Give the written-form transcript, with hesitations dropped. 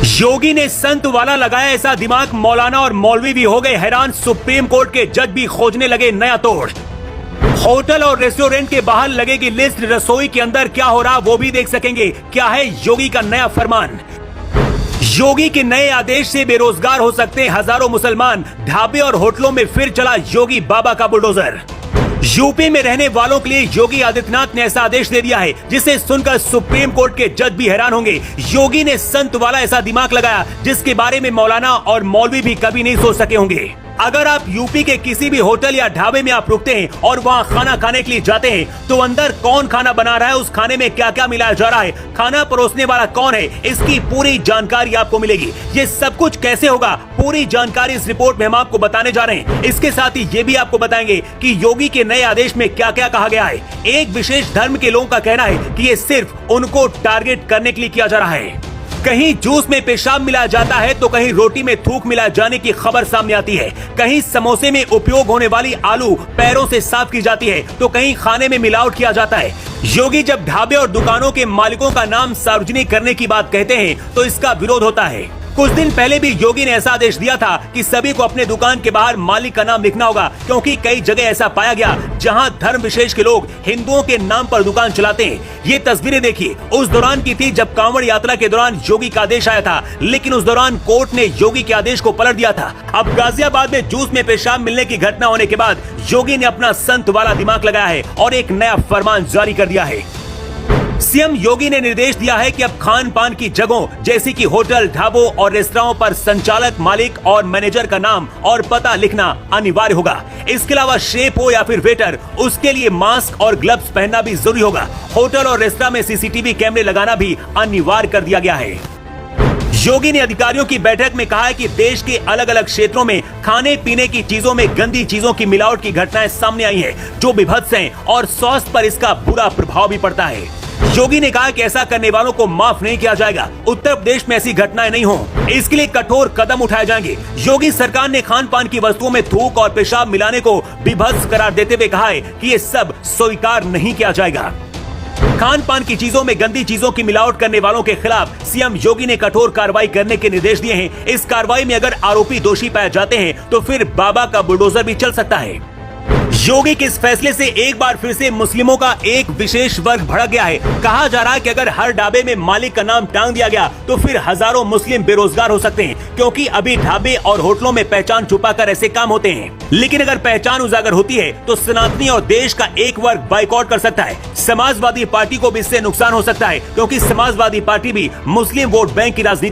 योगी ने संत वाला लगाया ऐसा दिमाग, मौलाना और मौलवी भी हो गए हैरान। सुप्रीम कोर्ट के जज भी खोजने लगे नया तोड़। होटल और रेस्टोरेंट के बाहर लगेगी लिस्ट, रसोई के अंदर क्या हो रहा वो भी देख सकेंगे। क्या है योगी का नया फरमान? योगी के नए आदेश से बेरोजगार हो सकते हैं हजारों मुसलमान। ढाबे और होटलों में फिर चला योगी बाबा का बुलडोजर। यूपी में रहने वालों के लिए योगी आदित्यनाथ ने ऐसा आदेश दे दिया है जिसे सुनकर सुप्रीम कोर्ट के जज भी हैरान होंगे। योगी ने संत वाला ऐसा दिमाग लगाया जिसके बारे में मौलाना और मौलवी भी कभी नहीं सोच सके होंगे। अगर आप यूपी के किसी भी होटल या ढाबे में आप रुकते हैं और वहाँ खाना खाने के लिए जाते हैं तो अंदर कौन खाना बना रहा है, उस खाने में क्या क्या मिलाया जा रहा है, खाना परोसने वाला कौन है, इसकी पूरी जानकारी आपको मिलेगी। ये सब कुछ कैसे होगा, पूरी जानकारी इस रिपोर्ट में हम आपको बताने जा रहे हैं। इसके साथ ही ये भी आपको बताएंगे कि योगी के नए आदेश में क्या क्या कहा गया है। एक विशेष धर्म के लोगों का कहना है कि ये सिर्फ उनको टारगेट करने के लिए किया जा रहा है। कहीं जूस में पेशाब मिलाया जाता है तो कहीं रोटी में थूक मिलाए जाने की खबर सामने आती है। कहीं समोसे में उपयोग होने वाली आलू पैरों से साफ की जाती है तो कहीं खाने में मिलावट किया जाता है। योगी जब ढाबे और दुकानों के मालिकों का नाम सार्वजनिक करने की बात कहते हैं तो इसका विरोध होता है। कुछ दिन पहले भी योगी ने ऐसा आदेश दिया था कि सभी को अपने दुकान के बाहर मालिक का नाम लिखना होगा, क्योंकि कई जगह ऐसा पाया गया जहां धर्म विशेष के लोग हिंदुओं के नाम पर दुकान चलाते हैं। ये तस्वीरें देखिए उस दौरान की थी जब कांवड़ यात्रा के दौरान योगी का आदेश आया था, लेकिन उस दौरान कोर्ट ने योगी के आदेश को पलट दिया था। अब गाजियाबाद में जूस में पेशाब मिलने की घटना होने के बाद योगी ने अपना संत वाला दिमाग लगाया है और एक नया फरमान जारी कर दिया है। सीएम योगी ने निर्देश दिया है कि अब खान पान की जगहों जैसे कि होटल, ढाबों और रेस्तराओं पर संचालक, मालिक और मैनेजर का नाम और पता लिखना अनिवार्य होगा। इसके अलावा शेफ हो या फिर वेटर, उसके लिए मास्क और ग्लव्स पहनना भी जरूरी होगा। होटल और रेस्तरां में सीसीटीवी कैमरे लगाना भी अनिवार्य कर दिया गया है। योगी ने अधिकारियों की बैठक में कहा है कि देश के अलग अलग क्षेत्रों में खाने पीने की चीजों में गंदी चीजों की मिलावट की घटनाएं सामने आई हैं, जो विभत्स हैं और स्वास्थ्य पर इसका बुरा प्रभाव भी पड़ता है। योगी ने कहा कि ऐसा करने वालों को माफ नहीं किया जाएगा। उत्तर प्रदेश में ऐसी घटनाएं नहीं हो, इसके लिए कठोर कदम उठाए जाएंगे। योगी सरकार ने खान पान की वस्तुओं में थूक और पेशाब मिलाने को विभत्स करार देते हुए कहा है कि ये सब स्वीकार नहीं किया जाएगा। खान पान की चीजों में गंदी चीजों की मिलावट करने वालों के खिलाफ सीएम योगी ने कठोर कार्रवाई करने के निर्देश दिए हैं। इस कार्रवाई में अगर आरोपी दोषी पाए जाते हैं तो फिर बाबा का बुलडोजर भी चल सकता है। योगी के इस फैसले से एक बार फिर से मुस्लिमों का एक विशेष वर्ग भड़क गया है। कहा जा रहा है कि अगर हर ढाबे में मालिक का नाम टांग दिया गया तो फिर हजारों मुस्लिम बेरोजगार हो सकते हैं, क्योंकि अभी ढाबे और होटलों में पहचान छुपाकर ऐसे काम होते हैं। लेकिन अगर पहचान उजागर होती है तो सनातनी और देश का एक वर्ग बाइकआउट कर सकता है। समाजवादी पार्टी को भी इससे नुकसान हो सकता है, क्योंकि समाजवादी पार्टी भी मुस्लिम वोट बैंक की राजनीति